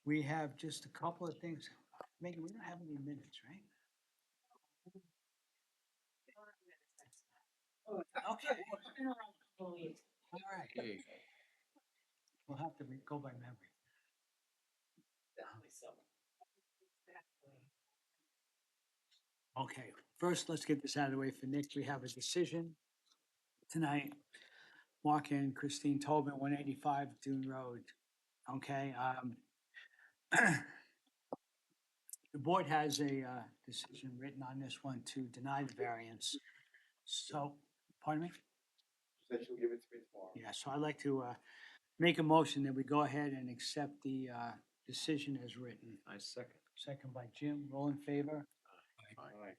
We have just a couple of things. Megan, we don't have any minutes, right? Okay, all right. We'll have to go by memory. Okay, first, let's get this out of the way for Nick. We have a decision tonight. Mark and Christine Tobin, 185 Dune Road. Okay, the board has a decision written on this one to deny the variance. So, pardon me? Said she'll give it to me tomorrow. Yeah, so I'd like to make a motion that we go ahead and accept the decision as written. I second. Second by Jim, all in favor? Aye.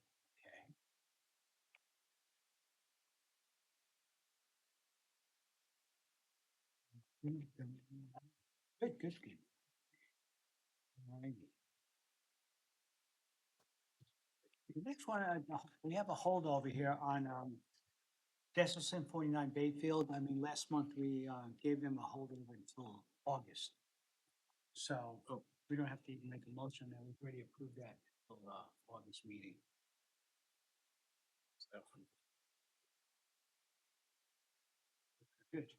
Okay. Good, good. All righty. The next one, we have a holdover here on Jesselson 49 Bayfield. I mean, last month we gave them a holdover until August. So we don't have to even make a motion there. We've already approved that till August meeting. Good.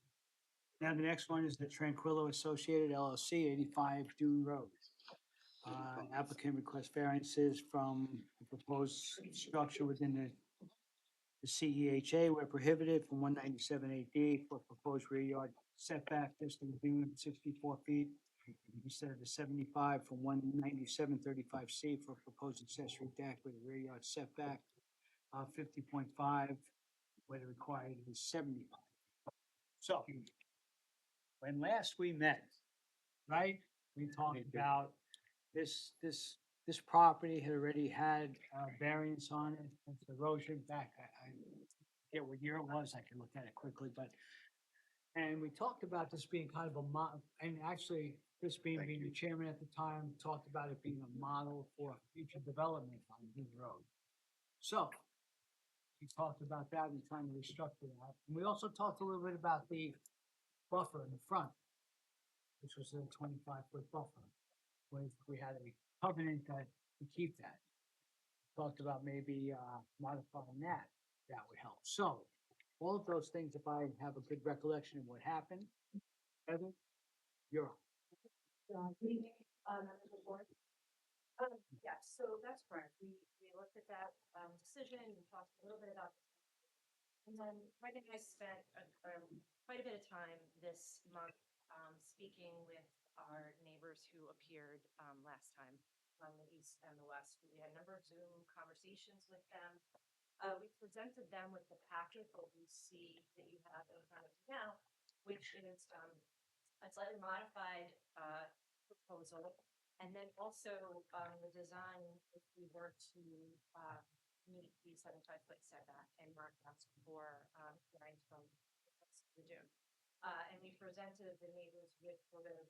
Now, the next one is the Tranquillo Associated LLC, 85 Dune Road. Applicant requests variances from the proposed structure within the CEHA where prohibited from 197 AD for proposed rear yard setback distance being 64 feet instead of the 75 from 197.35C for proposed accessory deck with a rear yard setback of 50.5, where the required is 75. So when last we met, right, we talked about this property had already had variance on it, it's erosion back, I forget what year it was, I can look at it quickly, but, and we talked about this being kind of a and actually, Chris Beam being the chairman at the time, talked about it being a model for future development on Dune Road. So, we talked about that and trying to restructure that. And we also talked a little bit about the buffer in the front, which was a 25-foot buffer. We had a covenant that to keep that. Talked about maybe modifying that, that would help. So all of those things, if I have a good recollection of what happened, Heather, you're up. Good evening, members of the board. Yeah, so that's correct. We looked at that, decision, we talked a little bit about. And then Mike and I spent quite a bit of time this month, speaking with our neighbors who appeared, last time on the east and the west. We had a number of Zoom conversations with them. We presented them with the packet that you see that you have in front of you now, which is, a slightly modified, proposal. And then also, the design, if we were to, meet the 75-foot setback and not ask for, variance from the June. And we presented the neighbors with sort of,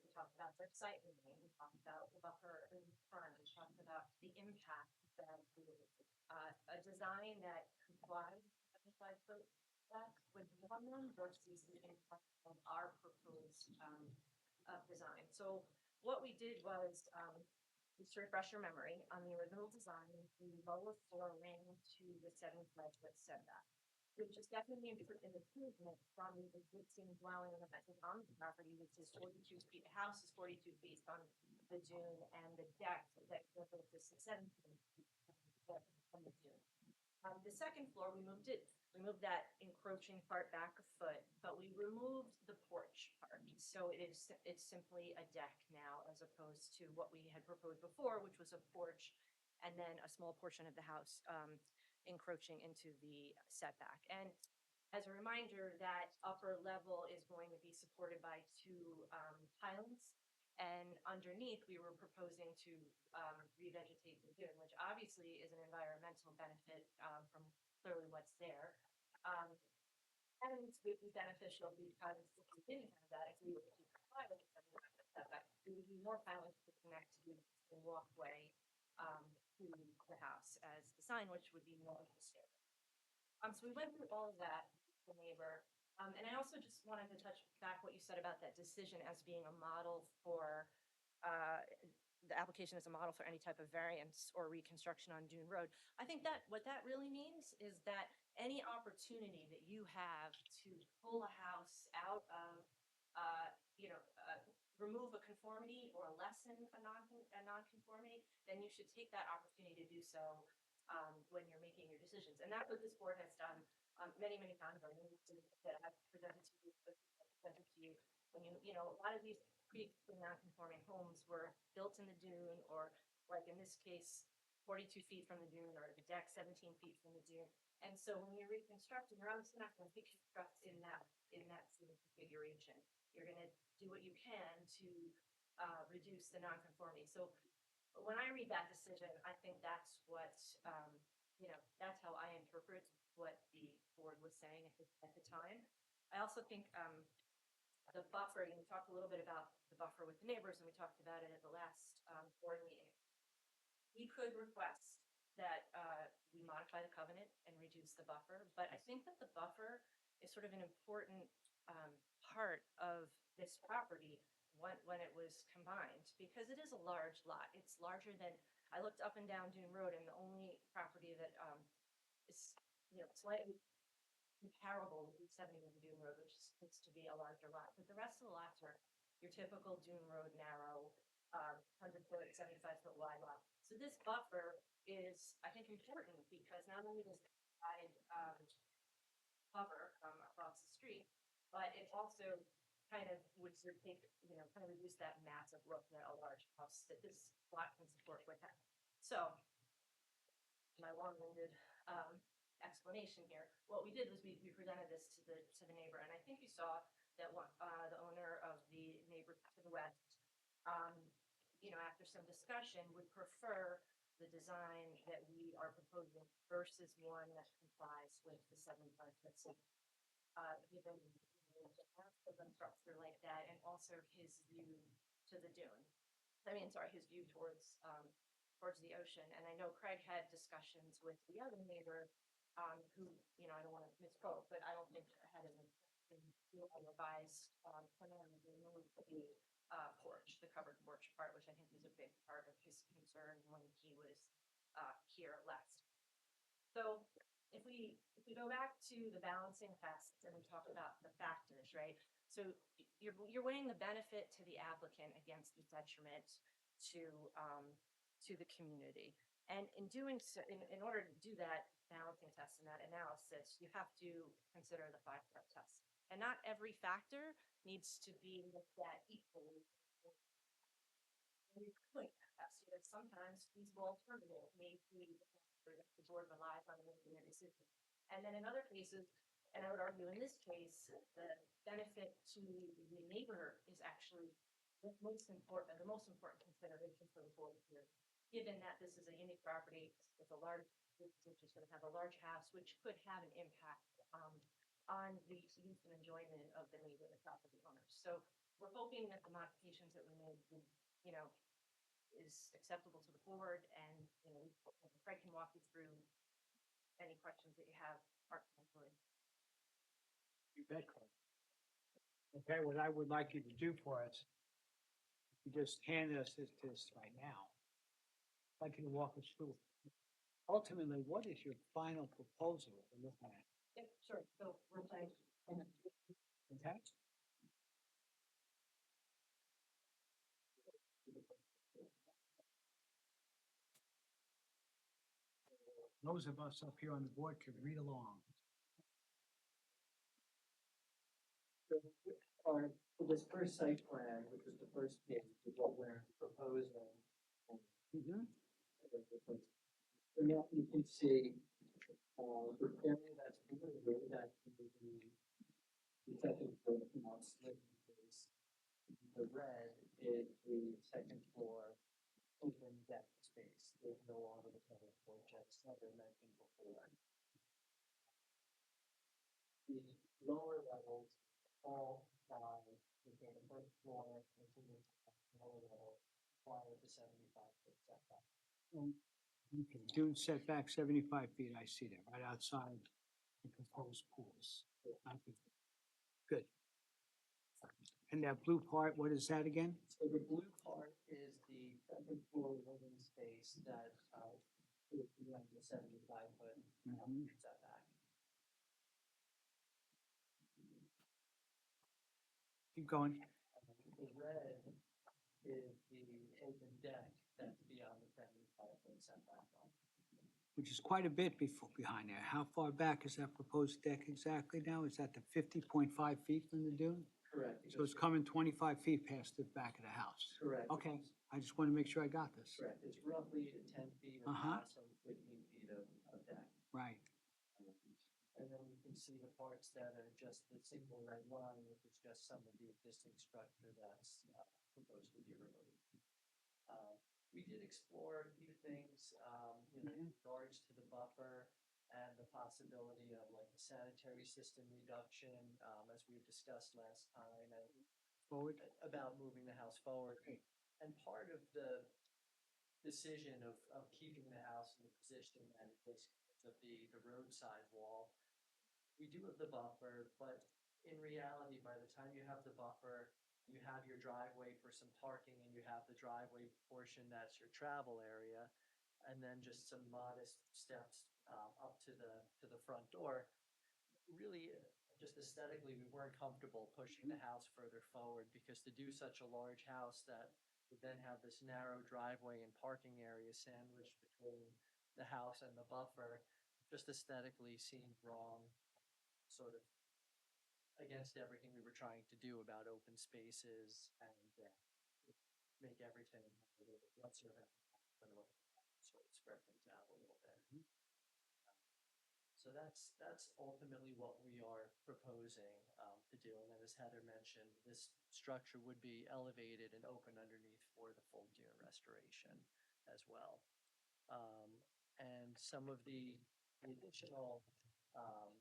we talked about their site moving, we talked about the buffer in front, we talked about the impact that a design that complies with 75-foot back would be on them versus the impact of our proposed, design. So what we did was, just to refresh your memory, on the original design, the lower floor ran to the 75-foot setback, which is definitely an improvement from the existing dwelling that is on the property, which is 42 feet. The house is 42 feet from the dune, and the deck that goes to 7 feet from the dune. The second floor, we moved that encroaching part back a foot, but we removed the porch part. So it's simply a deck now, as opposed to what we had proposed before, which was a porch and then a small portion of the house encroaching into the setback. And as a reminder, that upper level is going to be supported by two pilings. And underneath, we were proposing to revegetate the dune, which obviously is an environmental benefit from clearly what's there. And it would be beneficial because if we didn't have that, if we were to comply with the setback, there would be more pilings to connect to the walkway to the house as the sign, which would be more necessary. So we went through all of that with the neighbor. And I also just wanted to touch back what you said about that decision as being a model for the application is a model for any type of variance or reconstruction on Dune Road. I think that what that really means is that any opportunity that you have to pull a house out of, remove a conformity or lessen a nonconformity, then you should take that opportunity to do so when you're making your decisions. And that's what this board has done many, many times. I know that I've presented to you, when a lot of these pre-existing non-conforming homes were built in the dune, or like in this case, 42 feet from the dune, or the deck 17 feet from the dune. And so when you're reconstructing, you're obviously not going to reconstruct in that sort of configuration. You're going to do what you can to reduce the nonconformity. So when I read that decision, I think that's what that's how I interpret what the board was saying at the time. I also think the buffer, and we talked a little bit about the buffer with the neighbors, and we talked about it at the last board meeting. We could request that we modify the covenant and reduce the buffer, but I think that the buffer is sort of an important part of this property when it was combined, because it is a large lot. It's larger than, I looked up and down Dune Road, and the only property that is slightly comparable with 71 Dune Road, which looks to be a larger lot, but the rest of the lots are your typical Dune Road narrow, 100-foot, 75-foot wide lot. So this buffer is, I think, important because not only does it provide cover from across the street, but it also kind of would reduce that massive look that a large house that this lot can support would have. So my long-winded explanation here. What we did was we presented this to the neighbor, and I think you saw that the owner of the neighbor to the west, after some discussion, would prefer the design that we are proposing versus one that complies with the 75-foot setback. Given the structure like that, and also his view to the dune. His view towards the ocean. And I know Craig had discussions with the other neighbor, who, I don't want to misquote, but I don't think had a revised plan to remove the porch, the covered porch part, which I think was a big part of his concern when he was here last. So if we go back to the balancing tests and we talk about the factors, right? So you're weighing the benefit to the applicant against the detriment to the community. And in doing so, in order to do that balancing test and that analysis, you have to consider the 5-part test. And not every factor needs to be looked at equally. Sometimes feasible alternative may be the board relies on making a decision. And then in other cases, and I would argue in this case, the benefit to the neighbor is actually the most important consideration for the board here. Given that this is a unique property with a large, which is going to have a large house, which could have an impact on the use and enjoyment of the neighbor, the property owners. So we're hoping that the modifications that we made would, is acceptable to the board, and Craig can walk you through any questions that you have. You bet, Craig. Okay, what I would like you to do for us, you just hand us this right now. I'd like you to walk us through. Ultimately, what is your final proposal that we're looking at? Yep, sure. So we're playing. Okay? Those of us up here on the board could read along. For this first site plan, which is the first page of what we're proposing. Mhm. And now you can see, the area that's blue, that the second floor house, is the red is the second floor open deck space. There's no longer the covered porch, as I mentioned before. The lower levels all by the first floor, including the lower level, require the 75-foot setback. Okay, dune setback 75 feet, I see that, right outside the proposed pools. Okay. Good. And that blue part, what is that again? So the blue part is that, would be under the 75-foot Mhm. setback. Keep going. The red is the open deck that's beyond the 75-foot setback line. Which is quite a bit behind there. How far back is that proposed deck exactly now? Is that the 50.5 feet from the dune? Correct. So it's coming 25 feet past the back of the house? Correct. Okay, I just want to make sure I got this. Correct, it's roughly 10 feet of Uh-huh. house and 15 feet of deck. Right. And then you can see the parts that are just the single red line, which is just some of the existing structure that's proposed to be removed. We did explore a few things, in regards to the buffer and the possibility of like a sanitary system reduction, as we discussed last time, and Forward. about moving the house forward. Great. And part of the decision of keeping the house in the position that it is, of the roadside wall, we do have the buffer, but in reality, by the time you have the buffer, you have your driveway for some parking and you have the driveway portion that's your travel area, and then just some modest steps up to the front door. Really, just aesthetically, we weren't comfortable pushing the house further forward because to do such a large house that would then have this narrow driveway and parking area sandwiched between the house and the buffer, just aesthetically seemed wrong, sort of against everything we were trying to do about open spaces and make everything a little bit lesser than what sort of spread things out a little bit. So that's ultimately what we are proposing to do. And then as Heather mentioned, this structure would be elevated and open underneath for the full dune restoration as well. And some of additional um,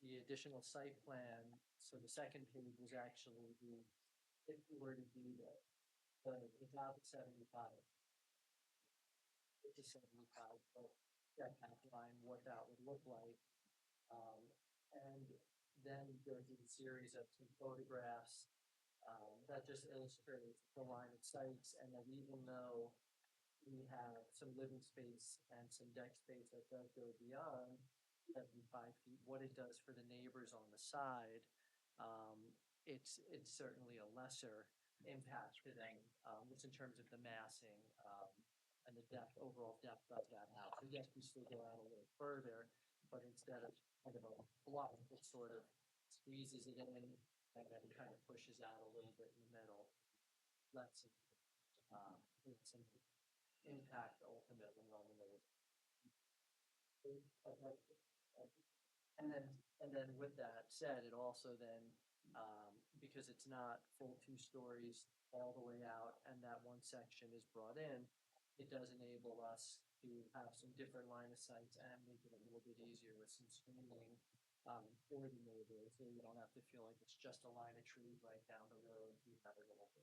the additional site plan, so the second page was actually if we were to do without the 75, it's a 75 foot setback line, what that would look like. And then there's a series of some photographs that just illustrates the line of sights, and that even though we have some living space and some deck space that does go beyond 75 feet, what it does for the neighbors on the side, it's certainly a lesser impact to them, just in terms of the massing and the overall depth of that house. And yes, we still go out a little further, but instead of kind of a block, it sort of squeezes it in and then kind of pushes out a little bit in the middle. Lets some impact ultimately on the neighbor. And then with that said, it also then, because it's not full 2 stories all the way out and that one section is brought in, it does enable us to have some different line of sights and make it a little bit easier with some screening for the neighbors, so you don't have to feel like it's just a line of trees right down the road. You have a little bit.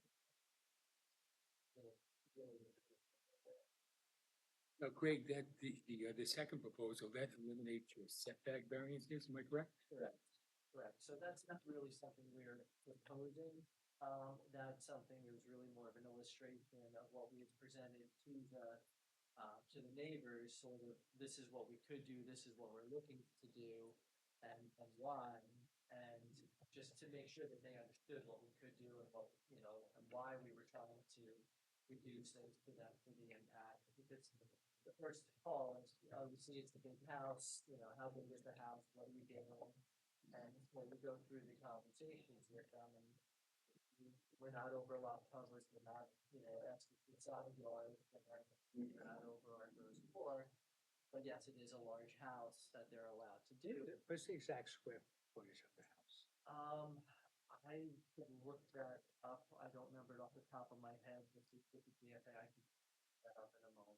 Now, Greg, that the second proposal, that eliminates your setback variances, am I correct? Correct, correct. So that's not really something we're proposing. That's something that was really more of an illustration of what we had presented to the neighbors, sort of, this is what we could do, this is what we're looking to do, and why. And just to make sure that they understood what we could do and what, and why we were trying to reduce things to them for the impact. Because the first call is, obviously, it's the big house, how big is the house, what are we doing? And when we go through the conversations with them, and we're not over lot covers, we're not, asking for side yards, we're not over our gross floor. But yes, it is a large house that they're allowed to do. What's the exact square footage of the house? I could look that up. I don't remember it off the top of my head. This is typically, I can look that up in a moment.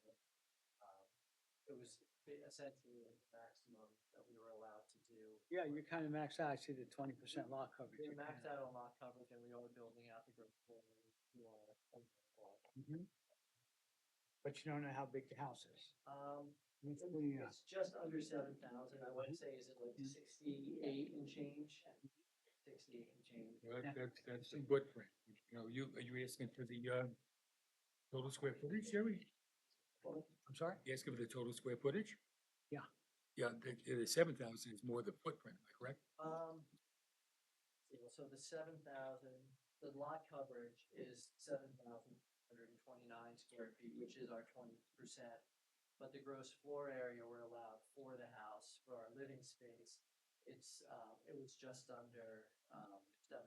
It was essentially the maximum that we were allowed to do. Yeah, you're kind of maxed out. I see the 20% lot coverage. We're maxed out on lot coverage, and we are building out the ground floor to our own floor. But you don't know how big the house is. It's just under 7,000. I would say, is it like 68 and change? 68 and change. Well, that's the footprint. Are you asking for the total square footage, Jerry? I'm sorry? You asking for the total square footage? Yeah. Yeah, the 7,000 is more the footprint, am I correct? So the 7,000, the lot coverage is 7,129 square feet, which is our 20%. But the gross floor area we're allowed for the house, for our living space, it was just under, 7,000,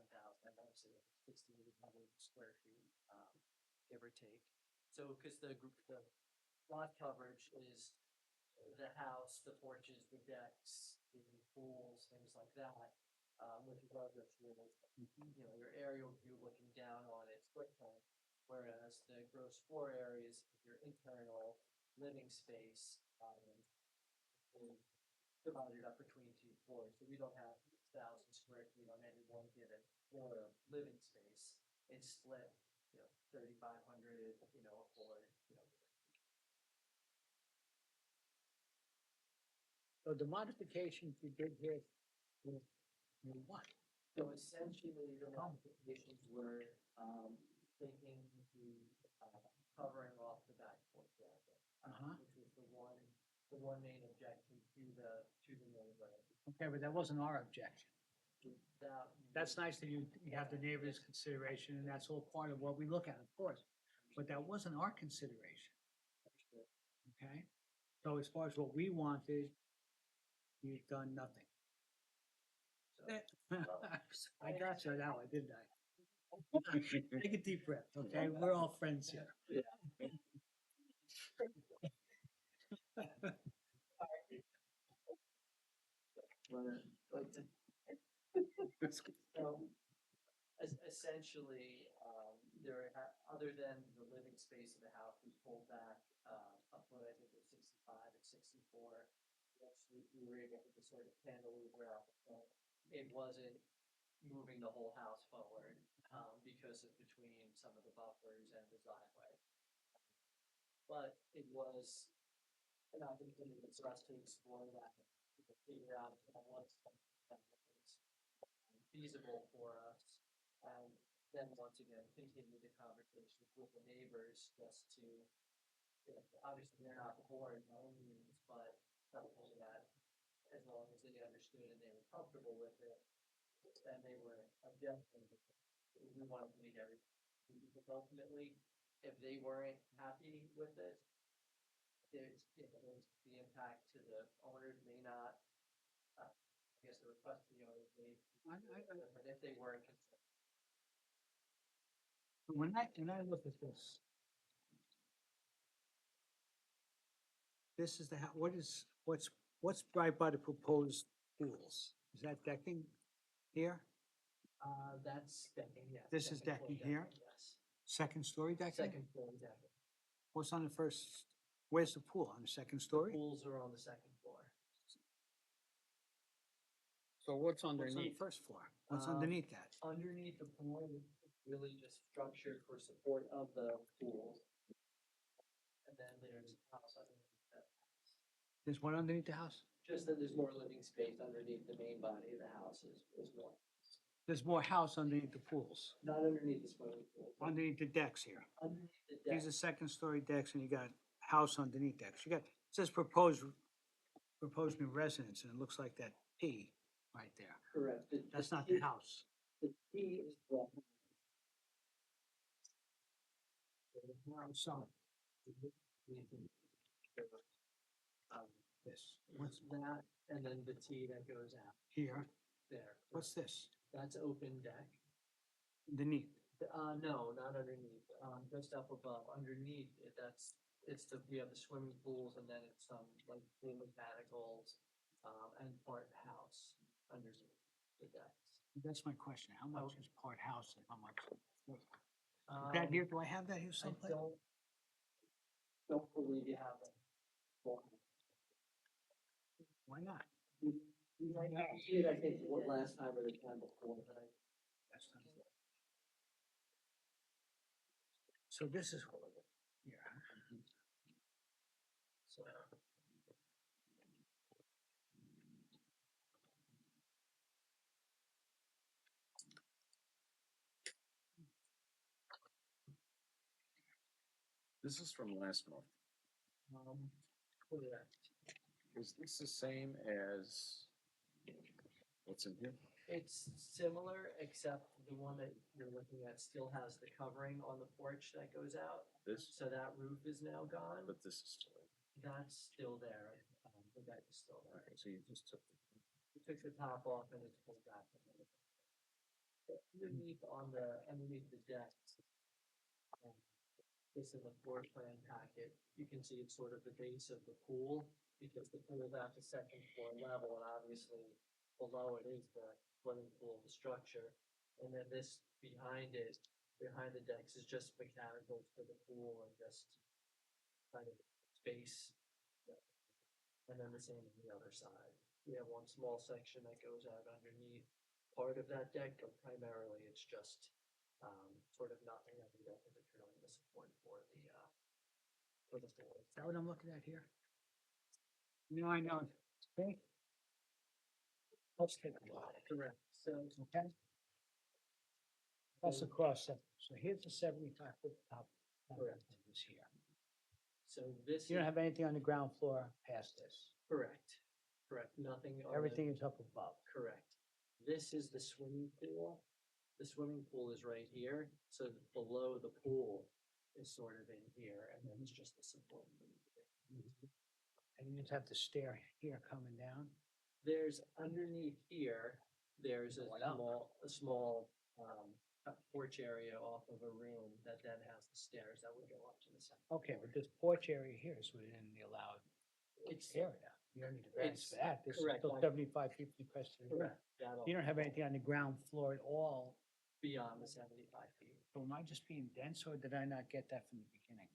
I want to say 6,800 square feet, give or take. So, because the lot coverage is the house, the porches, the decks, the pools, things like that. With regard to your aerial view looking down on its footprint, whereas the gross floor areas, your internal living space, is divided up between two floors, so we don't have 1,000 square feet on any one given floor of living space. It's split, 3,500, a floor. So the modifications you did here, were what? So essentially, the modifications were, taking covering off the back porch area. Uh-huh. Which was the one main objection to the main road. Okay, but that wasn't our objection. That. That's nice that you have the neighbor's consideration, and that's all part of what we look at, of course. But that wasn't our consideration, okay? So as far as what we wanted, you've done nothing. I got you on that one, didn't I? Take a deep breath, okay? We're all friends here. So, essentially, other than the living space of the house, we pulled back, a foot, I think it was 65 and 64. Actually, we were able to sort of cantilever out the front. It wasn't moving the whole house forward, because of between some of the buffers and the driveway. But it was an opportunity for us to explore that, to figure out what's feasible for us. And then once again, continue the conversations with the neighbors just to, obviously they're not the board by any means, but something that as long as they understood and they were comfortable with it, and they were objecting, we wanted to make everything. Because ultimately, if they weren't happy with it, there's the impact to the owners may not, I guess the request to the owners may, but if they weren't concerned. When I look at this, this is what's right by the proposed pools? Is that decking here? That's decking, yes. This is second floor decking here? Yes. Second story decking? Second floor decking. What's on the first, where's the pool? On the second story? Pools are on the second floor. So what's What's on the underneath? first floor? What's Um, underneath that? Underneath the pool, it's really just structured for support of the pool. And then there's a house underneath that. There's one underneath the house? Just that there's more living space underneath the main body of the house is more. There's more house underneath the pools, Not underneath the swimming pool. But underneath the decks here. underneath the deck. These are second story decks and you got house underneath decks. You got, it says proposed new residence and it looks like that P right there. Correct. That's not the house. The T is the. So Um, this, what's that? And then the T that goes out here, there. what's this? That's open deck. Underneath. No, not underneath, just up above, underneath it, we have the swimming pools and then it's like pool mechanicals, and part house underneath the decks. That's my question. How much is part house and how much? Is Um, that here, do I have that here I someplace? don't believe you have that. Why not? You might have to see it, I think, what last time or the time before, but That's not it. So this is, yeah. so. This is from last month. Correct. Is this the same as what's in here? It's similar, except the one that you're looking at still has the covering on the porch that goes out. This, So that roof is now gone. but this is still. That's still there. The deck is still there. Okay, so you just took. We took the top off and it's pulled back a little bit. But underneath the deck, um, this in the floor plan packet, you can see it's sort of the base of the pool, because the pool is at the second floor level, and obviously below it is the swimming pool, the structure. And then this behind it, behind the decks is just mechanicals for the pool and just kind of space. And then the same on the other side. We have one small section that goes out underneath part of that deck, but primarily it's just sort of nothing that the deck is purely the support for the pool. Is that what I'm looking at here? No, I know. Okay. Let's take a look. Correct. So Okay. That's the cross section. So here's the 75-foot top. Correct. This here. so this You don't is have anything on the ground floor past this. correct. Correct. Nothing on the- Everything is up above. correct. This is the swimming pool. The swimming pool is right here. So below the pool is sort of in here, and then it's just the support. And you just have the stair here coming down. There's underneath here, there's Going up. a small porch area off of a room that then has the stairs that would go up to the second. Okay, but this porch area here is within the allowed It's area. You don't need a variance for that. This is correct, still I- 75 feet from the crest of the roof. correct. That'll You don't have anything on the ground floor at all. beyond the 75 feet. So am I just being dense or did I not get that from the beginning?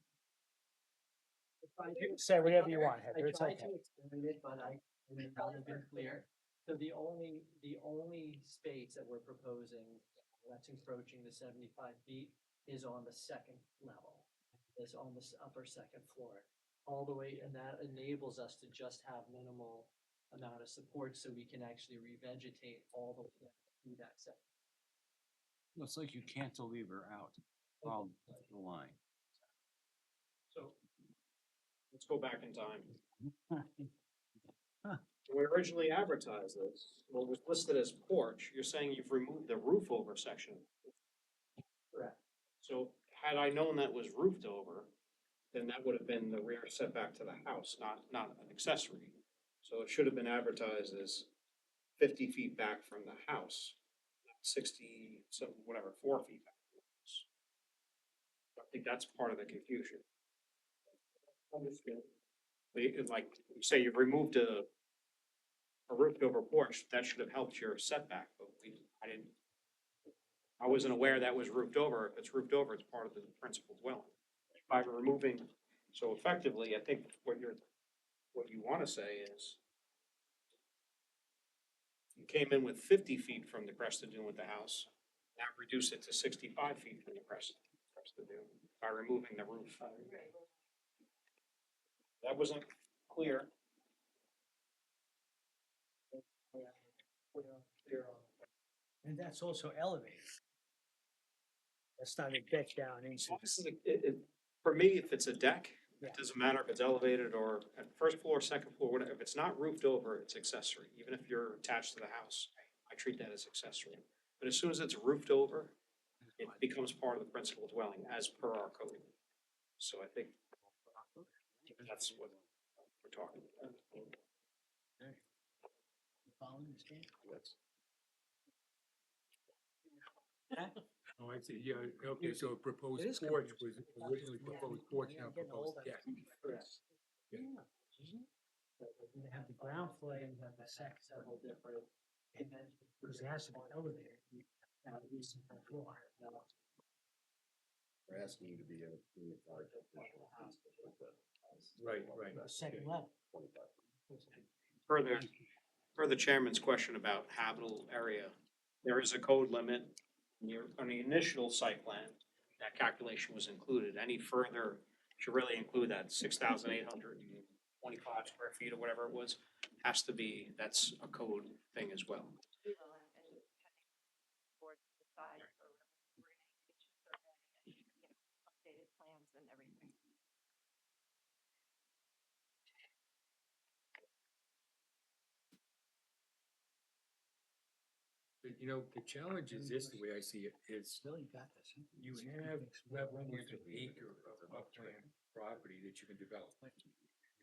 I You can say whatever you want, Heather. I It's tried okay. to explain it, but I may not have been clear. So the only space that we're proposing that's encroaching the 75 feet is on the second level. Is on the upper second floor, all the way, and that enables us to just have minimal amount of support, so we can actually revegetate all the way through that second. Looks like you cantilever out from the line. So let's go back in time. When we originally advertised this, what was listed as porch, you're saying you've removed the roof over section. Correct. So had I known that was roofed over, then that would have been the rear setback to the house, not an accessory. So it should have been advertised as 50 feet back from the house, not 60, so whatever, 4 feet back from the house. I think that's part of the confusion. Understood. Like, you say you've removed a roofed over porch, that should have helped your setback, but I wasn't aware that was roofed over. If it's roofed over, it's part of the principal dwelling. By removing, so effectively, I think what you wanna say is you came in with 50 feet from the crest of dune with the house, now reduce it to 65 feet from the crest of dune by removing the roof. That wasn't clear. And that's also elevated. That's not a deck down into. For me, if it's a deck, Yeah. it doesn't matter if it's elevated or at first floor, second floor, whatever. If it's not roofed over, it's accessory. Even if you're attached to the house, I treat that as accessory. But as soon as it's roofed over, it becomes part of the principal dwelling as per our code. So I think that's what we're talking about. Following the stand? Oh, I see, yeah, okay, so proposed It is porch confusing. was originally proposed porch, now Getting proposed old. deck. Correct. You have the ground floor and you have the second. Several different. Because it has to be elevated. Now, it is the floor. We're asking you to be a. Right, right. The second level. Per the chairman's question about habitable area, there is a code limit. On the initial site plan, that calculation was included. Any further should really include that 6,825 square feet or whatever it was, has to be, that's a code thing as well. We will, and board decide or we're gonna get you survey and, updated plans and everything. you know, the challenge is this, the way I see it, is Billy got this. huh? you have almost an acre of upland property that you can develop.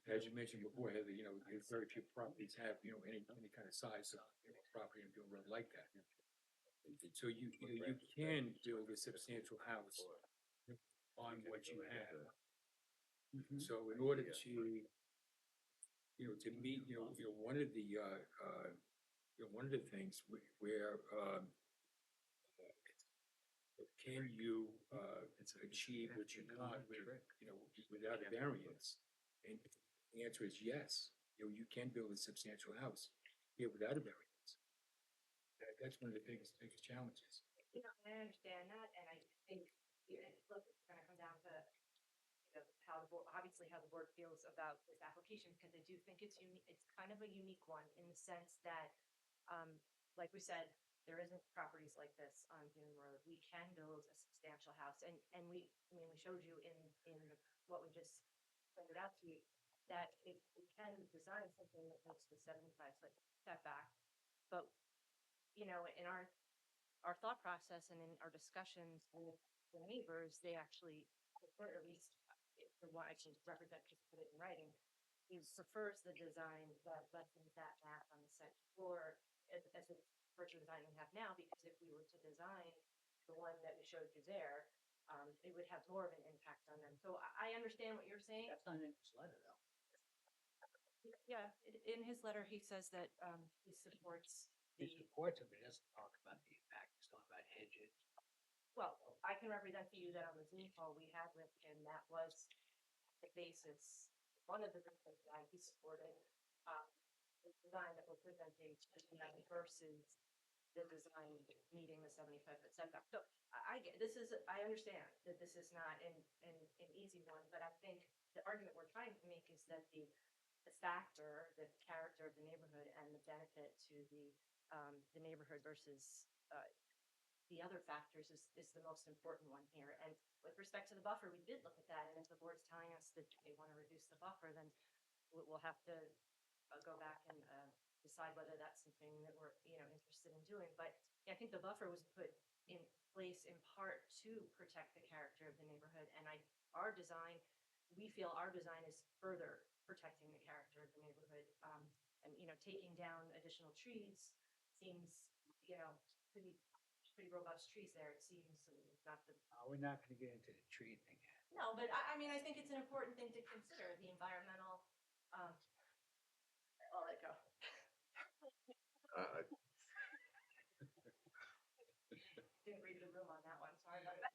As you mentioned before, Heather, you know, very few properties have, you know, any kind of size of, you know, property and doing road like that. So you can build a substantial house on what you have. So in order to, you know, to meet, one of the, one of the things where, can you, achieve what you want with, you know, without a variance? And the answer is yes, you know, you can build a substantial house here without a variance. That's one of the biggest challenges. You know, I understand that, and I think, look, it's gonna come down to, how the board, obviously how the board feels about this application, because I do think it's unique, it's kind of a unique one in the sense that, like we said, there isn't properties like this on Dune Road. We can build a substantial house, and I mean, we showed you in what we just pointed out to you, that we can design something that makes the 75-foot setback, but, in our thought process and in our discussions with the neighbors, they actually prefer, at least for what I can represent, just put it in writing, he prefers the design that lessens that map on the second floor as the first design we have now, because if we were to design the one that we showed you there, it would have more of an impact on them. So I understand what you're saying. That's not in his letter, though. Yeah, in his letter, he says that he supports He the. supports it, but he doesn't talk about the impact, he's talking about hedges. Well, I can represent to you that on the Zoom call we had with him, that was the basis, one of the reasons that he supported the design that we're presenting tonight versus the design meeting the 75-foot setback. So I get, I understand that this is not an easy one, but I think the argument we're trying to make is that the factor, the character of the neighborhood and the benefit to the neighborhood versus the other factors is the most important one here. And with respect to the buffer, we did look at that, and if the board's telling us that they want to reduce the buffer, then we'll have to go back and decide whether that's something that we're, interested in doing. But I think the buffer was put in place in part to protect the character of the neighborhood, and our design, we feel our design is further protecting the character of the neighborhood. And taking down additional trees seems, pretty robust trees there. It seems not the. We're not gonna get into the tree thing yet. No, but I mean, I think it's an important thing to consider, the environmental, I'll let go. Didn't read the room on that one, sorry about that.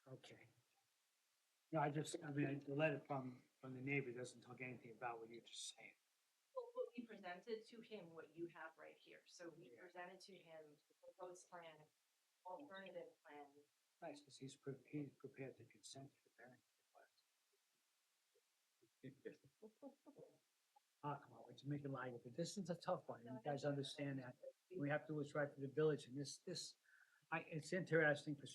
Okay. No, the letter from the neighbor doesn't talk anything about what you're just saying. Well, we presented to him what you have right here. So we presented to him the proposed plan, alternative plan. Nice, because he's prepared to consent to the variance request. Come on, we're just making light of it. This is a tough one. You guys understand that. We have to do what's right for the village, and it's interesting because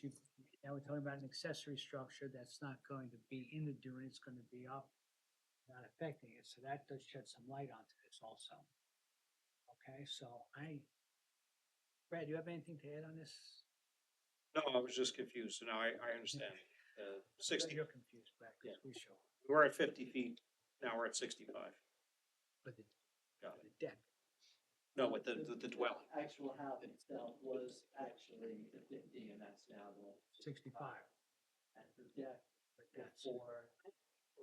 now we're talking about an accessory structure that's not going to be in the dune, it's gonna be up, not affecting it, so that does shed some light onto this also. Okay, so Brad, do you have anything to add on this? No, I was just confused, so now I understand. 60, You're confused, Brad, Yeah. because we show, we're at 50 feet, now we're at 65. but the Got it. deck, No, with the dwelling. Actual house itself was actually the 50, and that's now the 65. And the deck But that's, before,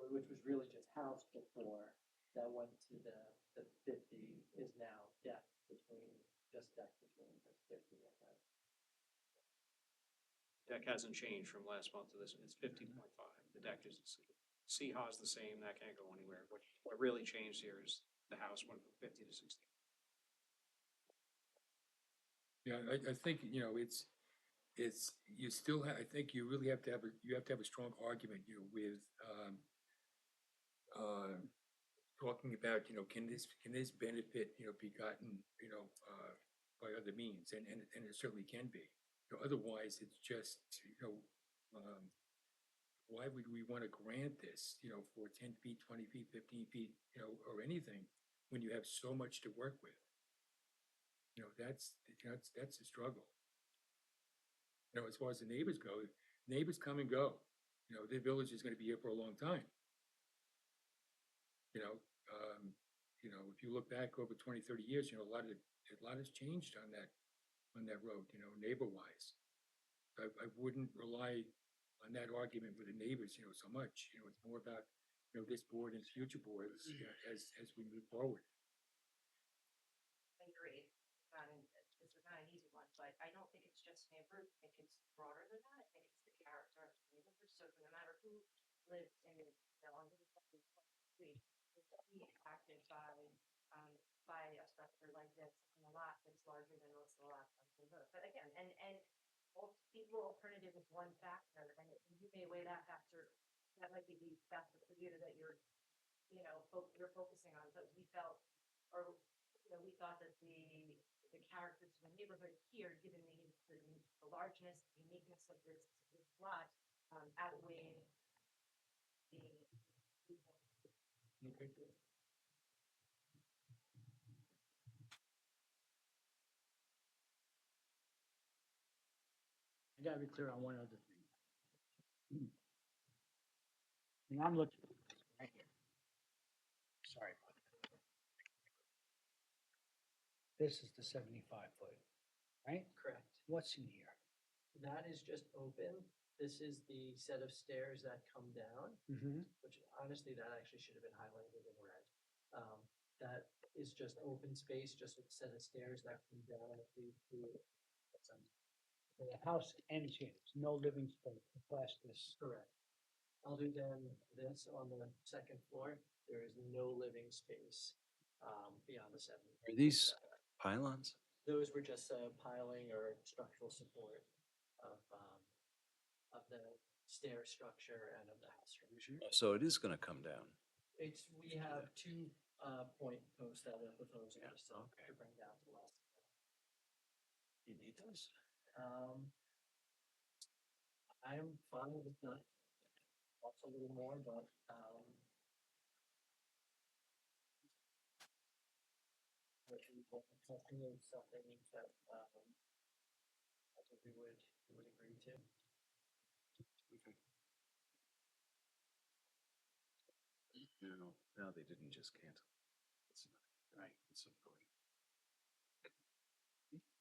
which was really just house before, that went to the 50 is now deck between the 50 and that. Deck hasn't changed from last month to this, it's 50.5. The deck is, CHA's the same, that can't go anywhere. What really changed here is the house went from 50 to 60. Yeah, I think, you still have, I think you really have to have a strong argument, with, talking about, can this benefit, be gotten, by other means, and it certainly can be. Otherwise, it's just, why would we want to grant this, for 10 feet, 20 feet, 15 feet, or anything, when you have so much to work with. You know, that's a struggle. You know, as far as the neighbors go, neighbors come and go. You know, their village is gonna be here for a long time. You know, if you look back over 20, 30 years, you know, a lot has changed on that road, you know, neighbor-wise. I wouldn't rely on that argument with the neighbors, you know, so much. You know, it's more about, you know, this board and future boards as we move forward. I agree. This is not an easy one, but I don't think it's just neighborhood. I think it's broader than that. I think it's the character of the neighborhood. So no matter who lives in, on the street, is be impacted um, by a structure like this on a lot that's larger than most of the lots on the road. But again, and feasible alternative is one factor, and you may weigh that factor. That might be the factor for you that you're focusing on. But we felt, or we thought that the characters of the neighborhood here, given the largeness, the uniqueness of this lot, outweighed the. Okay. I gotta be clear on one other thing. And I'm looking right here. Sorry about that. This is the 75-foot, right? Correct. What's in here? That is just open. This is the set of stairs that come down, Mm-hmm. which honestly, that actually should have been highlighted in red. That is just open space, just a set of stairs that come down and lead to. The house ends here. There's no living space past this. Correct. Other than this on the second floor, there is no living space beyond the 70. Are these pylons? Those were just piling or structural support of the stair structure and of the house structure. So it is gonna come down. We have two point posts that we're proposing Yeah, just okay. to bring down to less. You need those? I'm fine with not. Also a little more, but testing is something that I think we would agree to. Okay. No, they didn't just cancel. It's not, right, it's so good.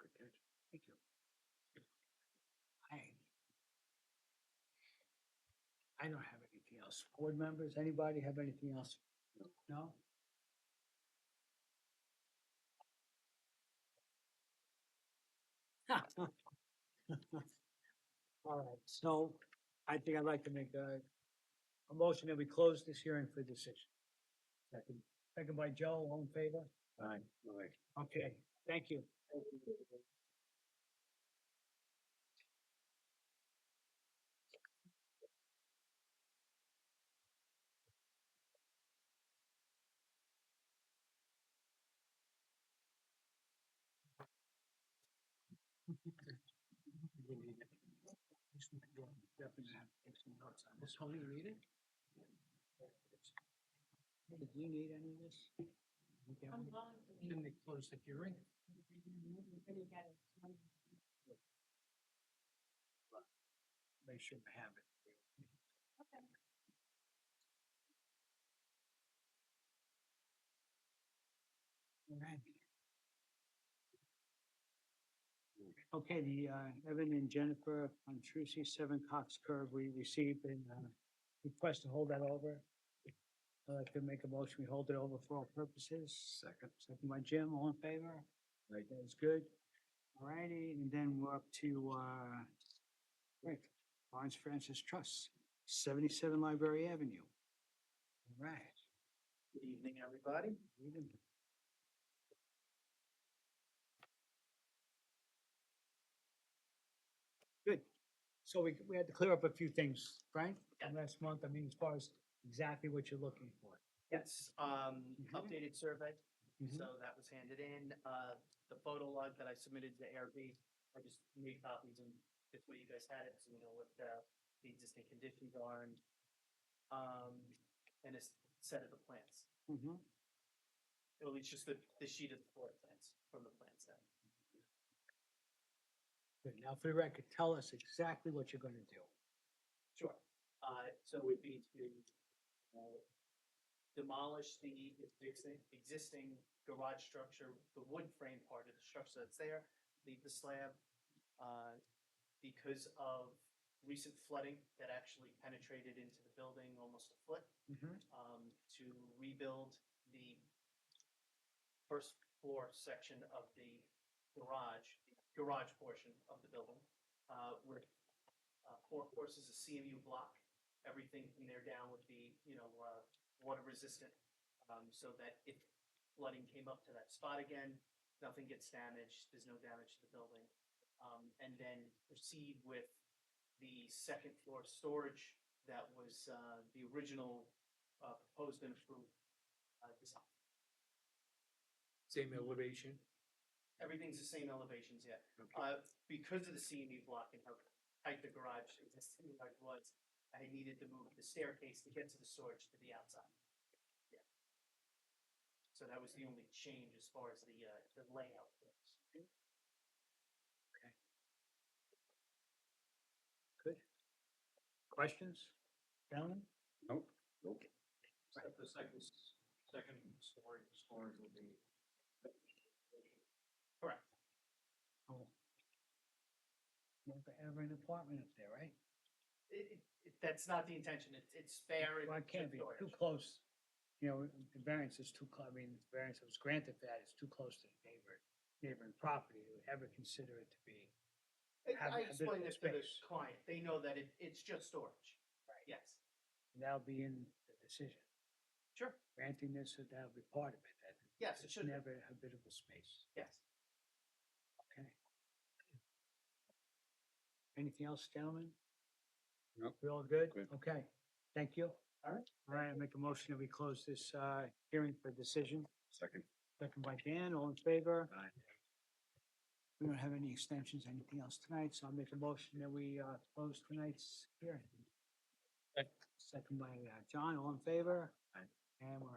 Good catch. Thank you. I don't have anything else. Board members, anybody have anything else? No? All right, so I think I'd like to make a motion that we close this hearing for decision. Second. Second by Joe, all in favor? Fine. Okay, thank you. This Tony read it? Did you need any of this? Didn't they close the hearing? They should have it. All right. Okay, the Evan and Jennifer on Trucy 7 Cox Curve, we received a request to hold that over. I'd like to make a motion, we hold it over for all purposes. Second. Second by Jim, all in favor? Right. That's good. All righty, and then we're up to, right, Barnes Francis Trust, 77 Library Avenue. All right. Good evening, everybody. Even- Good. So we had to clear up a few things, Frank, Yeah. last month. I mean, as far as exactly what you're looking for. Yes, updated survey, Mhm. so that was handed in, the photo log that I submitted to ARB, I just made copies and this way you guys had it, so you know what the existing conditions are and and a set of the plans. Mhm. It'll be just the sheet of the floor plans from the plan set. Good. Now, for the record, tell us exactly what you're gonna do. Sure. So it would be to demolish the existing garage structure, the wood frame part of the structure that's there, leave the slab. Because of recent flooding that actually penetrated into the building almost a foot, to rebuild the first floor section of the garage portion of the building, with 4 courses of CMU block. Everything from there down would be, water resistant, so that if flooding came up to that spot again, nothing gets damaged, there's no damage to the building. And then proceed with the second floor storage that was, the original, proposed and approved, design. Same elevation? Everything's the same elevations, yeah. Okay. Because of the CMU block and how tight the garage existing garage was, I needed to move the staircase to get to the storage to the outside. Yeah. So that was the only change as far as the layout goes. Good. Questions? Gentlemen? Nope. Except the second story will be. Correct. Oh. Never ever an apartment up there, right? That's not the intention. It's fair. and Well, it can't be storage. too close. You know, the variance is too, I mean, the variance that was granted for that is too close to the neighboring property to ever consider it to be. have I a bit explained of this to the space. client. They know that it's just storage. Right. Yes. And that'll be in the decision. Sure. Granting this, so that'll be part of it, that Yes, it it's should. never habitable space. Yes. Okay. Anything else, gentlemen? Nope. We all good? Good. Okay, thank you. All right. All right, I make a motion that we close this hearing for decision. Second. Second by Dan, all in favor? Aye. We don't have any extensions, anything else tonight, so I'll make a motion that we close tonight's hearing. Second by John, all in favor? Aye. And we're